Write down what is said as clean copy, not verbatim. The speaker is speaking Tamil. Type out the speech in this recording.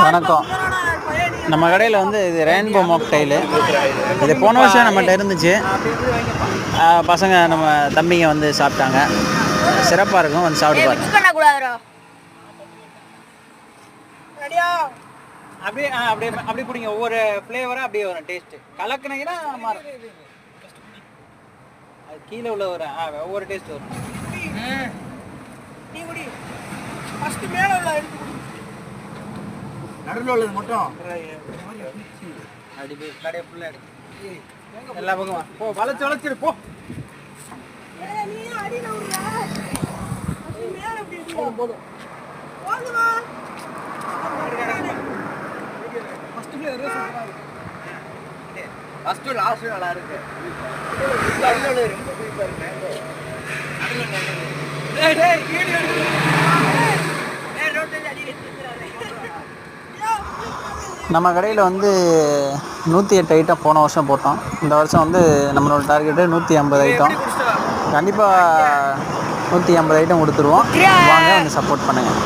வணக்கம். நம்ம கடையில் வந்து இது ரெயின்போ மாக்டைலு. இது போன வருஷம் நம்மகிட்ட இருந்துச்சு. பசங்க நம்ம தம்பிங்க வந்து சாப்பிட்டாங்க. சிறப்பாக இருக்கும், வந்து சாப்பிட்டு பாருங்க. அப்படியே அப்படியே அப்படி பிடிங்க. ஒவ்வொரு ஃப்ளேவராக அப்படியே வரும் டேஸ்ட்டு. கலக்குனீங்கன்னா மாறும். அது கீழே உள்ள வரும் ஒவ்வொரு டேஸ்ட் வரும். ஃபஸ்ட்டு மேலே உள்ள நடுவில் உள்ளது மட்டும் அப்படி போய் கடையை ஃபுல்லாக எடுத்து எல்லா பக்கமும் போ. வளைச்சு வளைச்சிரு போ. போதும் ஃபஸ்ட்டு லாஸ்ட்டு நல்லா இருக்கு. நம்ம கடையில் வந்து 108 ஐட்டம் போன வருஷம் போட்டோம். இந்த வருஷம் வந்து நம்மளோட டார்கெட்டு 150 ஐட்டம். கண்டிப்பாக 150 ஐட்டம் கொடுத்துருவோம். வாங்க வந்து சப்போர்ட் பண்ணுங்கள்.